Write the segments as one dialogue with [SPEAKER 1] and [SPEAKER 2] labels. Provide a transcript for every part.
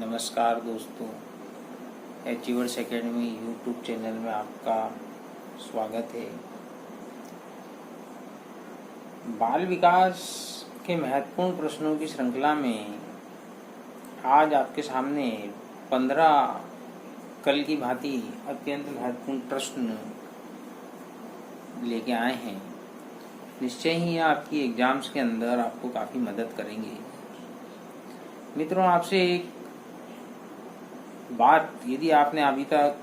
[SPEAKER 1] नमस्कार दोस्तों, achievers academy YouTube channel में आपका स्वागत है। बाल विकास के महत्वपूर्ण प्रश्नों की श्रृंखला में आज आपके सामने 15 कल की भांति अत्यंत महत्वपूर्ण प्रश्न लेके आए हैं। निश्चय ही आपकी एग्जाम्स के अंदर आपको काफ़ी मदद करेंगे। मित्रों, आपसे एक बात, यदि आपने अभी तक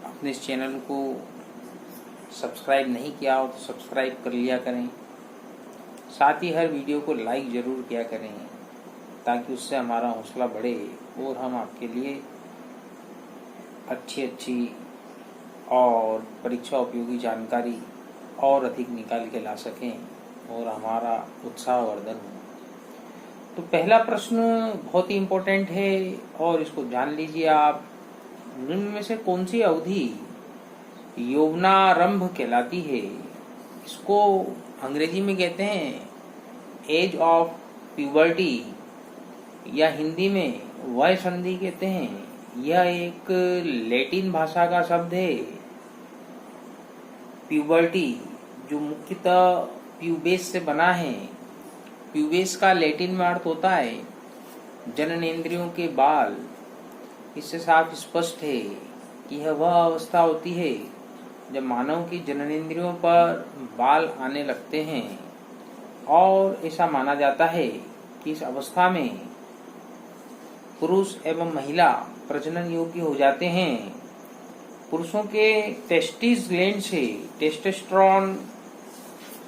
[SPEAKER 1] अपने इस चैनल को सब्सक्राइब नहीं किया हो तो सब्सक्राइब कर लिया करें। साथ ही हर वीडियो को लाइक ज़रूर किया करें ताकि उससे हमारा हौसला बढ़े और हम आपके लिए अच्छी और परीक्षा उपयोगी जानकारी और अधिक निकाल के ला सकें और हमारा उत्साहवर्धन हो। तो पहला प्रश्न बहुत ही इम्पोर्टेंट है और इसको जान लीजिए आप। निम्न में से कौन सी अवधि यौवनारंभ कहलाती है? इसको अंग्रेजी में कहते हैं एज ऑफ प्यूबर्टी या हिंदी में वय संधि कहते हैं। यह एक लैटिन भाषा का शब्द है प्यूबर्टी, जो मुख्यतः प्यूबेस से बना है। प्यूबेस का लैटिन में अर्थ होता है जननेंद्रियों के बाल। इससे साफ स्पष्ट है कि यह वह अवस्था होती है जब मानव की जननेंद्रियों पर बाल आने लगते हैं और ऐसा माना जाता है कि इस अवस्था में पुरुष एवं महिला प्रजनन योग्य हो जाते हैं। पुरुषों के टेस्टिस ग्लैंड से टेस्टोस्टेरोन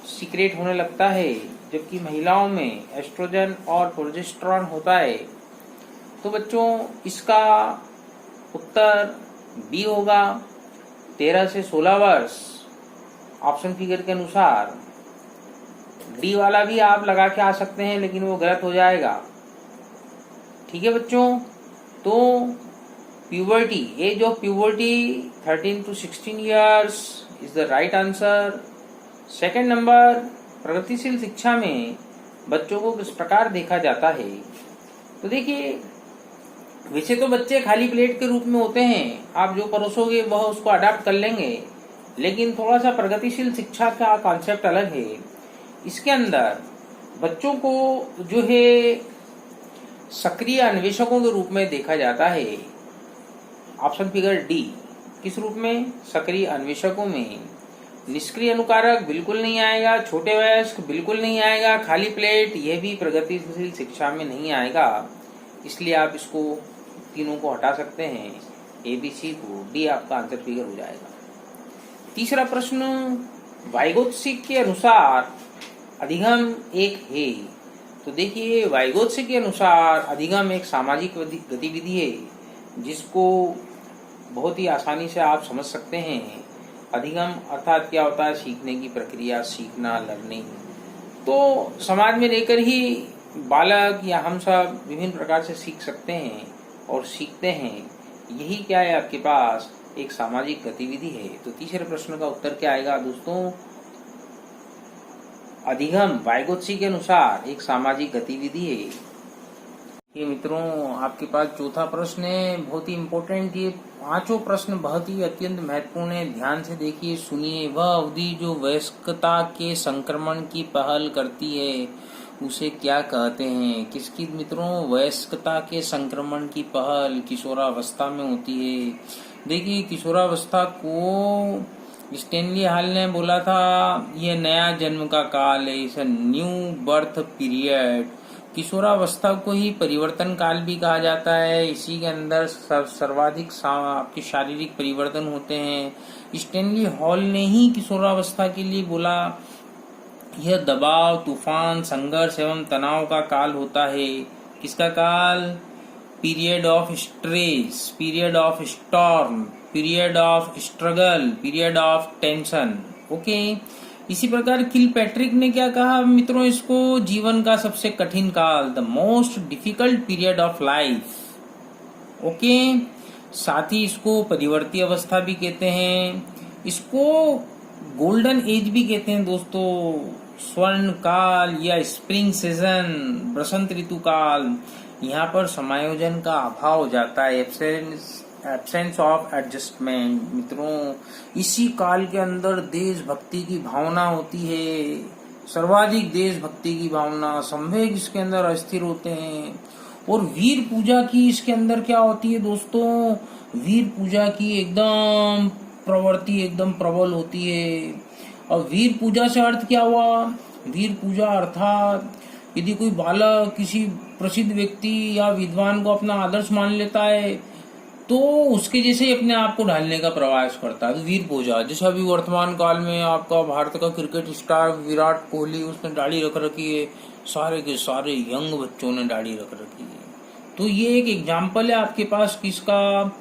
[SPEAKER 1] सीक्रेट होने लगता है, जबकि महिलाओं में एस्ट्रोजन और प्रोजेस्टेरोन होता है। तो बच्चों, इसका उत्तर बी होगा 13 से 16 वर्ष। ऑप्शन फिगर के अनुसार डी वाला भी आप लगा के आ सकते हैं, लेकिन वो गलत हो जाएगा। ठीक है बच्चों, तो puberty, age of puberty 13 to 16 years is the right answer. Second number, प्रगतिशील शिक्षा में बच्चों को किस प्रकार देखा जाता है? तो देखिए, वैसे तो बच्चे खाली प्लेट के रूप में होते हैं, आप जो परोसोगे वह उसको अडाप्ट कर लेंगे, लेकिन थोड़ा सा प्रगतिशील शिक्षा का कॉन्सेप्ट अलग है। इसके अंदर बच्चों को जो है सक्रिय अन्वेषकों के रूप में देखा जाता है। ऑप्शन फिगर डी, किस रूप में? सक्रिय अन्वेषकों में। निष्क्रिय अनुकारक बिल्कुल नहीं आएगा, छोटे वयस्क बिल्कुल नहीं आएगा, खाली प्लेट यह भी प्रगतिशील शिक्षा में नहीं आएगा। इसलिए आप इसको तीनों को हटा सकते हैं, ए बी सी को। डी आपका आंसर फिगर हो जाएगा। तीसरा प्रश्न, वाइगोत्स्की के अनुसार अधिगम एक है। तो देखिए, वाइगोत्स्की के अनुसार अधिगम एक सामाजिक गतिविधि है जिसको बहुत ही आसानी से आप समझ सकते हैं। अधिगम अर्थात क्या होता है? सीखने की प्रक्रिया, सीखना, लर्निंग। तो समाज में रहकर ही बालक या हम सब विभिन्न प्रकार से सीख सकते हैं और सीखते हैं। यही क्या है? आपके पास एक सामाजिक गतिविधि है। तो तीसरे प्रश्न का उत्तर क्या आएगा दोस्तों? अधिगम वाइगोत्स्की के अनुसार एक सामाजिक गतिविधि है। ये मित्रों, आपके पास चौथा प्रश्न है, बहुत ही इम्पोर्टेंट। ये पांचों प्रश्न बहुत ही अत्यंत महत्वपूर्ण है। ध्यान से देखिए, सुनिए। वह अवधि जो वयस्कता के संक्रमण की पहल करती है उसे क्या कहते हैं? किसकी मित्रों? वयस्कता के संक्रमण की पहल किशोरावस्था में होती है। देखिए, किशोरावस्था को स्टैनली हॉल ने बोला था यह नया जन्म का काल है, इसे न्यू बर्थ पीरियड। किशोरावस्था को ही परिवर्तन काल भी कहा जाता है। इसी के अंदर सर्वाधिक आपके शारीरिक परिवर्तन होते हैं। स्टैनली हॉल ने ही किशोरावस्था के लिए बोला यह दबाव, तूफान, संघर्ष एवं तनाव का काल होता है। किसका काल? Period of stress, period of storm, period of struggle, period of tension. Okay. इसी प्रकार किलपैट्रिक ने क्या कहा मित्रों? इसको जीवन का सबसे कठिन काल, the most difficult period of life. Okay. साथ ही इसको परिवर्ती अवस्था भी कहते हैं, इसको गोल्डन एज भी कहते हैं दोस्तों। स्वर्ण काल या स्प्रिंग सीजन, बसंत ऋतु काल, यहाँ पर समायोजन का अभाव हो जाता है, एब्सेंस ऑफ एडजस्टमेंट। मित्रों, इसी काल के अंदर देशभक्ति की भावना होती है, सर्वाधिक देशभक्ति की भावना, संवेग इसके अंदर अस्थिर होते हैं। और वीर पूजा की इसके अंदर क्या होती है दोस्तों, वीर पूजा की एकदम प्रवृत्ति एकदम प्रबल होती है। और वीर पूजा से अर्थ क्या हुआ, वीर पूजा अर्थात यदि कोई बालक किसी प्रसिद्ध व्यक्ति या विद्वान को अपना आदर्श मान लेता है तो उसके जैसे ही अपने आप को ढालने का प्रयास करता है, तो वीर पूजा। जैसे अभी वर्तमान काल में आपका भारत का क्रिकेट स्टार विराट कोहली, उसने दाढ़ी रख रखी है, सारे के सारे यंग बच्चों ने दाढ़ी रख रखी है। तो ये एक एग्जाम्पल है आपके पास किसका,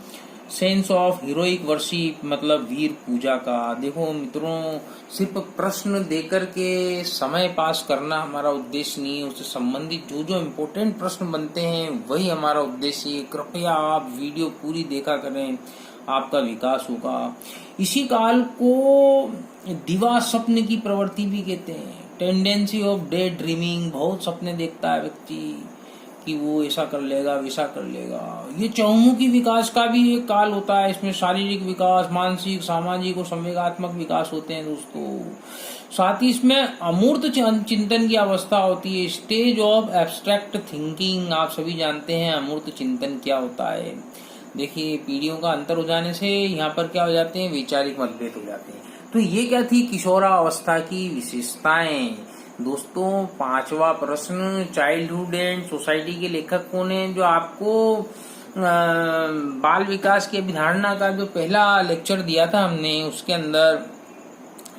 [SPEAKER 1] सेंस ऑफ हीरोइक वर्शिप, मतलब वीर पूजा का। देखो मित्रों, सिर्फ प्रश्न देकर के समय पास करना हमारा उद्देश्य नहीं है, उससे संबंधित जो जो इम्पोर्टेंट प्रश्न बनते हैं वही हमारा उद्देश्य है। कृपया आप वीडियो पूरी देखा करें, आपका विकास होगा। इसी काल को दिवा स्वप्न की प्रवृत्ति भी कहते हैं, टेंडेंसी ऑफ डे ड्रीमिंग। बहुत सपने देखता है व्यक्ति कि वो ऐसा कर लेगा वैसा कर लेगा। ये चहुमुखी विकास का भी एक काल होता है, इसमें शारीरिक विकास, मानसिक, सामाजिक और संवेगात्मक विकास होते हैं दोस्तों। साथ ही इसमें अमूर्त चिंतन की अवस्था होती है, स्टेज ऑफ एब्स्ट्रैक्ट थिंकिंग। आप सभी जानते हैं अमूर्त चिंतन क्या होता है। देखिए, पीढ़ियों का अंतर हो जाने से यहाँ पर क्या हो जाते हैं, वैचारिक मतभेद हो जाते हैं। तो ये क्या थी किशोरावस्था की विशेषताएं। दोस्तों, 5वां प्रश्न, चाइल्डहुड एंड सोसाइटी के लेखक कौन है, जो आपको बाल विकास की अवधारणा का जो पहला लेक्चर दिया था हमने, उसके अंदर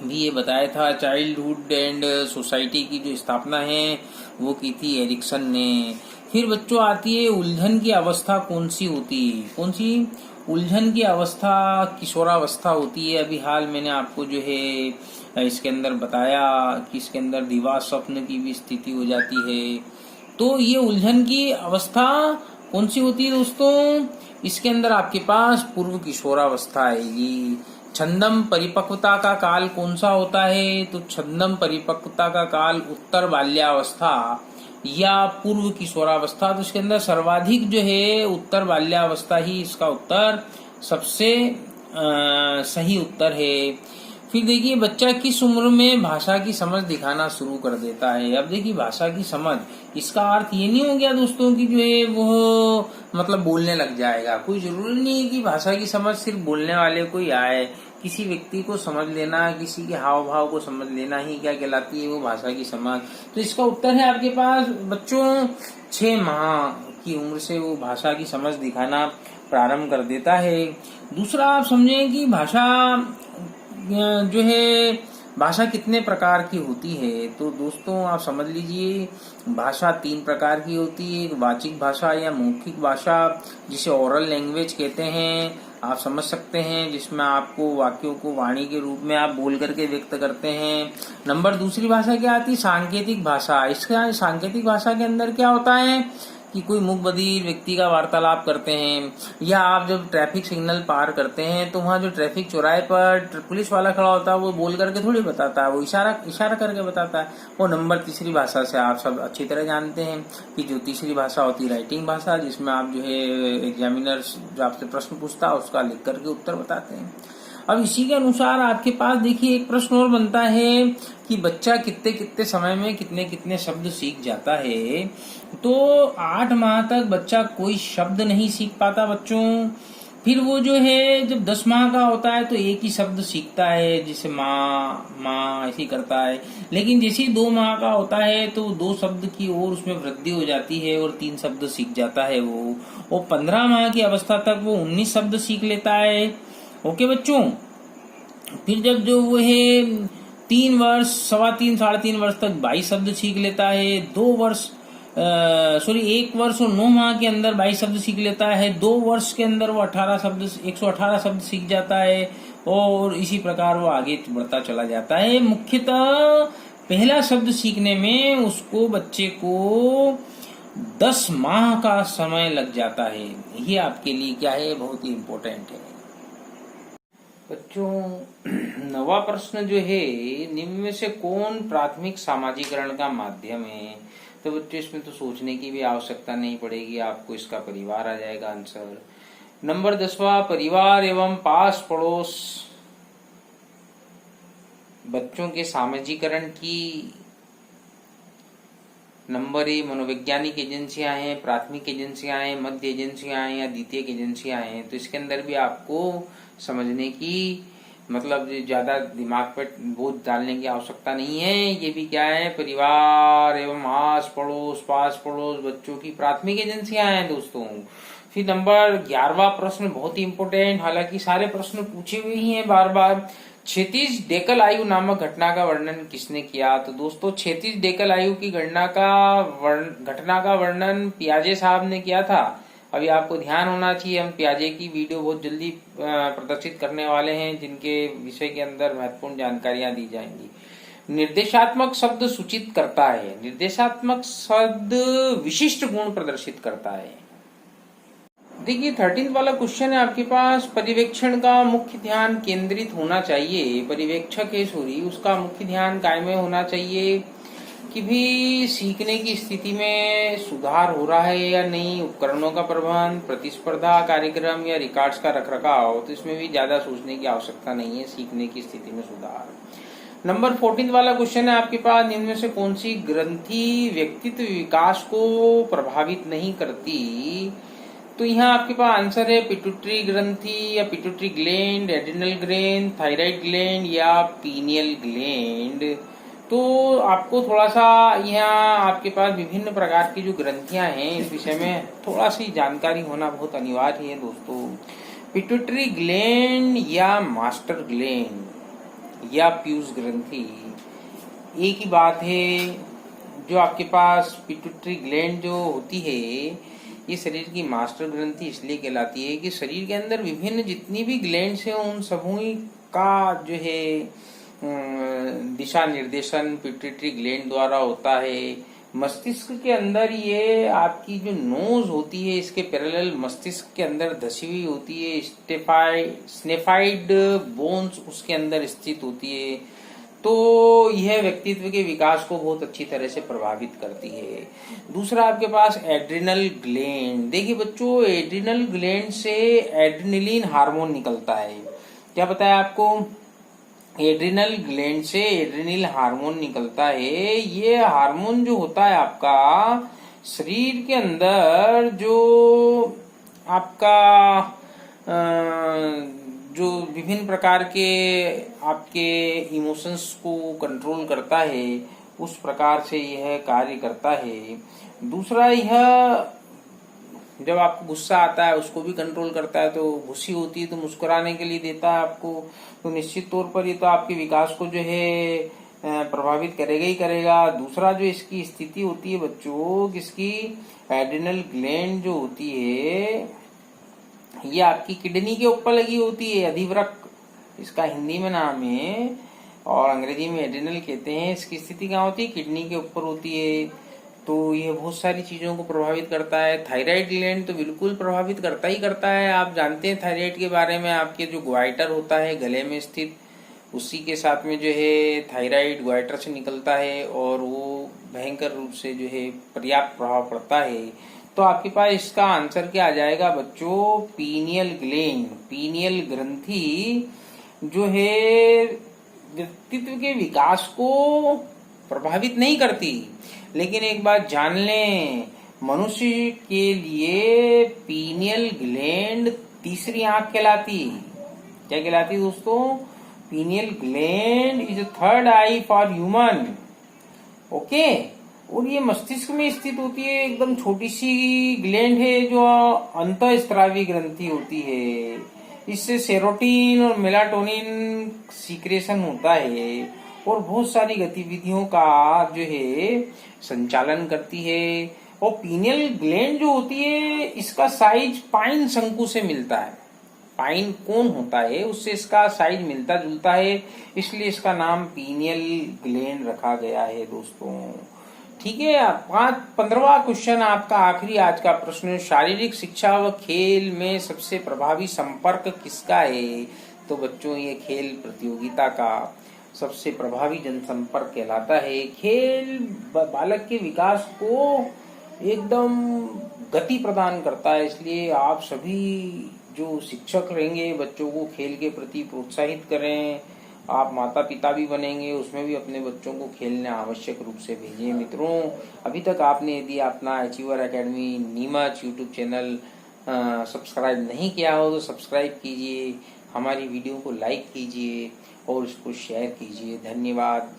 [SPEAKER 1] भी ये बताया था। चाइल्डहुड एंड सोसाइटी की जो स्थापना है वो की थी एरिक्सन ने। फिर बच्चों आती है उलझन की अवस्था कौन सी होती है, कौन सी उलझन की अवस्था, किशोरावस्था होती है। अभी हाल मैंने आपको जो है इसके अंदर बताया कि इसके अंदर दिवा स्वप्न की भी स्थिति हो जाती है। तो ये उलझन की अवस्था कौन सी होती है दोस्तों, इसके अंदर आपके पास पूर्व किशोरावस्था आएगी। छंदम परिपक्वता का काल कौन सा होता है, तो छंदम परिपक्वता का काल उत्तर बाल्यावस्था या पूर्व किशोरावस्था। तो इसके अंदर सर्वाधिक जो है उत्तर बाल्यावस्था ही इसका उत्तर सबसे सही उत्तर है। फिर देखिए, बच्चा किस उम्र में भाषा की समझ दिखाना शुरू कर देता है। अब देखिए, भाषा की समझ, इसका अर्थ ये नहीं हो गया दोस्तों कि जो है वो मतलब बोलने लग जाएगा। कोई जरूरी नहीं है कि भाषा की समझ सिर्फ बोलने वाले को ही आए। किसी व्यक्ति को समझ लेना, किसी के हाव भाव को समझ लेना ही क्या कहलाती है, वो भाषा की समझ। तो इसका उत्तर है आपके पास बच्चों 6 माह की उम्र से वो भाषा की समझ दिखाना प्रारंभ कर देता है। दूसरा, आप समझें कि भाषा जो है, भाषा कितने प्रकार की होती है। तो दोस्तों आप समझ लीजिए, भाषा 3 प्रकार की होती है। एक वाचिक भाषा या मौखिक भाषा, जिसे ओरल लैंग्वेज कहते हैं, आप समझ सकते हैं, जिसमें आपको वाक्यों को वाणी के रूप में आप बोल करके व्यक्त करते हैं। नंबर दूसरी भाषा क्या आती है, सांकेतिक भाषा। इसका सांकेतिक भाषा के अंदर क्या होता है कि कोई मूक बधिर व्यक्ति का वार्तालाप करते हैं, या आप जब ट्रैफिक सिग्नल पार करते हैं तो वहाँ जो ट्रैफिक चौराहे पर पुलिस वाला खड़ा होता है वो बोल करके थोड़ी बताता है, वो इशारा करके बताता है। वो नंबर तीसरी भाषा से आप सब अच्छी तरह जानते हैं कि जो तीसरी भाषा होती है राइटिंग भाषा, जिसमें आप जो है एग्जामिनर जो आपसे प्रश्न पूछता है उसका लिख करके उत्तर बताते हैं। अब इसी के अनुसार आपके पास देखिए एक प्रश्न और बनता है कि बच्चा कितने कितने समय में कितने कितने शब्द सीख जाता है। तो 8 माह तक बच्चा कोई शब्द नहीं सीख पाता बच्चों। फिर वो जो है जब 10 माह का होता है तो एक ही शब्द सीखता है, जैसे माँ माँ ऐसे करता है। लेकिन जैसे ही 2 माह का होता है तो 2 शब्द की ओर उसमें वृद्धि हो जाती है और 3 शब्द सीख जाता है वो 15 माह की अवस्था तक वो 19 शब्द सीख लेता है। ओके बच्चों, फिर जब जो वो है 3 वर्ष, 3.25 साढ़े 3 वर्ष तक 22 शब्द सीख लेता है। 1 वर्ष और 9 माह के अंदर 22 शब्द सीख लेता है। 2 वर्ष के अंदर वो 118 शब्द सीख जाता है और इसी प्रकार वो आगे बढ़ता चला जाता है। मुख्यतः पहला शब्द सीखने में उसको बच्चे को 10 माह का समय लग जाता है। ये आपके लिए क्या है, बहुत ही इम्पोर्टेंट है बच्चों। 9वां प्रश्न जो है, निम्न में से कौन प्राथमिक सामाजिकरण का माध्यम है। तो तो बच्चों इसमें तो सोचने की भी आवश्यकता नहीं पड़ेगी, आपको इसका परिवार आ जाएगा आंसर। नंबर 10वां, परिवार एवं पास पड़ोस बच्चों के सामाजिकरण की। नंबर ए, मनोवैज्ञानिक एजेंसियां हैं, प्राथमिक एजेंसियां हैं, मध्य एजेंसियां हैं या द्वितीयक एजेंसियां हैं। तो इसके अंदर भी आपको समझने की मतलब ज्यादा दिमाग पर बोझ डालने की आवश्यकता नहीं है। ये भी क्या है, परिवार एवं आस पड़ोस पास पड़ोस बच्चों की प्राथमिक एजेंसियां हैं दोस्तों। फिर नंबर 11वां प्रश्न बहुत ही इंपोर्टेंट, हालांकि सारे प्रश्न पूछे हुए ही हैं बार बार। क्षैतिज डेकल आयु नामक घटना का वर्णन किसने किया? तो दोस्तों क्षैतिज डेकल आयु की घटना का वर्णन पियाजे साहब ने किया था। अभी आपको ध्यान होना चाहिए, हम पियाजे की वीडियो बहुत जल्दी प्रदर्शित करने वाले हैं, जिनके विषय के अंदर महत्वपूर्ण जानकारियां दी जाएंगी। निर्देशात्मक शब्द सूचित करता है, निर्देशात्मक शब्द विशिष्ट गुण प्रदर्शित करता है। देखिए 13th वाला क्वेश्चन है आपके पास, पर्यवेक्षण का मुख्य ध्यान केंद्रित होना चाहिए, पर्यवेक्षक है सॉरी, उसका मुख्य ध्यान काय में होना चाहिए कि भी सीखने की स्थिति में सुधार हो रहा है या नहीं, उपकरणों का प्रबंध, प्रतिस्पर्धा कार्यक्रम या रिकॉर्ड्स का रखरखाव। तो इसमें भी ज्यादा सोचने की आवश्यकता नहीं है, सीखने की स्थिति में सुधार। नंबर 14 वाला क्वेश्चन है आपके पास, निम्न में से कौन सी ग्रंथि व्यक्तित्व विकास को प्रभावित नहीं करती? तो यहाँ आपके पास आंसर है पिट्यूटरी ग्रंथि या pituitary gland, adrenal gland, thyroid gland या पीनियल ग्लैंड। तो आपको थोड़ा सा यहाँ आपके पास विभिन्न प्रकार की जो ग्रंथियां हैं इस विषय में थोड़ा सी जानकारी होना बहुत अनिवार्य है दोस्तों। पिट्यूटरी ग्लैंड या मास्टर ग्लैंड या पीयूष ग्रंथि एक ही बात है। जो आपके पास पिट्यूटरी ग्लैंड जो होती है ये शरीर की मास्टर ग्रंथि इसलिए कहलाती है कि शरीर के अंदर विभिन्न जितनी भी ग्लैंड्स हैं उन सबों का जो है दिशा निर्देशन पिट्यूटरी ग्लैंड द्वारा होता है। मस्तिष्क के अंदर ये आपकी जो नोज होती है इसके पैरेलल मस्तिष्क के अंदर धसी हुई होती है, स्नेफाइड बोन्स उसके अंदर स्थित होती है। तो यह व्यक्तित्व के विकास को बहुत अच्छी तरह से प्रभावित करती है। दूसरा आपके पास एड्रिनल ग्लैंड। देखिए बच्चों एड्रिनल ग्लैंड से एड्रिनलिन हार्मोन निकलता है। क्या बताया आपको? एड्रिनल ग्लैंड से एड्रिनल हार्मोन निकलता है। ये हार्मोन जो होता है आपका शरीर के अंदर जो आपका जो विभिन्न प्रकार के आपके इमोशंस को कंट्रोल करता है उस प्रकार से यह कार्य करता है। दूसरा यह जब आपको गुस्सा आता है उसको भी कंट्रोल करता है। तो गुस्सी होती है तो मुस्कुराने के लिए देता है आपको। तो निश्चित तौर पर ये तो आपके विकास को जो है प्रभावित करेगा ही करेगा। दूसरा जो इसकी स्थिति होती है बच्चों किसकी, एड्रिनल ग्लैंड जो होती है ये आपकी किडनी के ऊपर लगी होती है, अधिवृक्क इसका हिंदी में नाम है और अंग्रेजी में एड्रिनल कहते हैं। इसकी स्थिति कहाँ होती है, किडनी के ऊपर होती है। तो ये बहुत सारी चीजों को प्रभावित करता है। थायराइड ग्लैंड तो बिल्कुल प्रभावित करता ही करता है। आप जानते हैं थायराइड के बारे में, आपके जो ग्वाइटर होता है गले में स्थित उसी के साथ में जो है थायराइड ग्वाइटर से निकलता है और वो भयंकर रूप से जो है पर्याप्त प्रभाव पड़ता है। तो आपके पास इसका आंसर क्या आ जाएगा बच्चों, पीनियल ग्लैंड। पीनियल ग्रंथि जो है व्यक्तित्व के विकास को प्रभावित नहीं करती। लेकिन एक बात जान लें, मनुष्य के लिए पीनियल ग्लैंड तीसरी आंख कहलाती। क्या कहलाती दोस्तों? Pineal gland is third I for human. Okay, और ये मस्तिष्क में स्थित होती है। एकदम छोटी सी ग्लैंड है जो अंतःस्रावी ग्रंथि होती है। इससे सेरोटीन और मेलाटोनिन सीक्रेशन होता है और बहुत सारी गतिविधियों का जो है संचालन करती है। और पीनियल ग्लैंड जो होती है इसका साइज पाइन शंकु से मिलता है। पाइन कोन होता है उससे इसका साइज मिलता जुलता है, इसलिए इसका नाम पीनियल ग्लैंड रखा गया है दोस्तों। ठीक है, 15वां क्वेश्चन आपका आखिरी आज का प्रश्न, शारीरिक शिक्षा व खेल में सबसे प्रभावी संपर्क किसका है? तो बच्चों ये खेल प्रतियोगिता का सबसे प्रभावी जनसंपर्क कहलाता है। खेल बालक के विकास को एकदम गति प्रदान करता है, इसलिए आप सभी जो शिक्षक रहेंगे बच्चों को खेल के प्रति प्रोत्साहित करें। आप माता पिता भी बनेंगे, उसमें भी अपने बच्चों को खेलने आवश्यक रूप से भेजिए। मित्रों, अभी तक आपने यदि अपना achiever academy Neemuch YouTube channel subscribe नहीं किया हो तो सब्सक्राइब कीजिए, हमारी वीडियो को लाइक कीजिए और उसको शेयर कीजिए। धन्यवाद।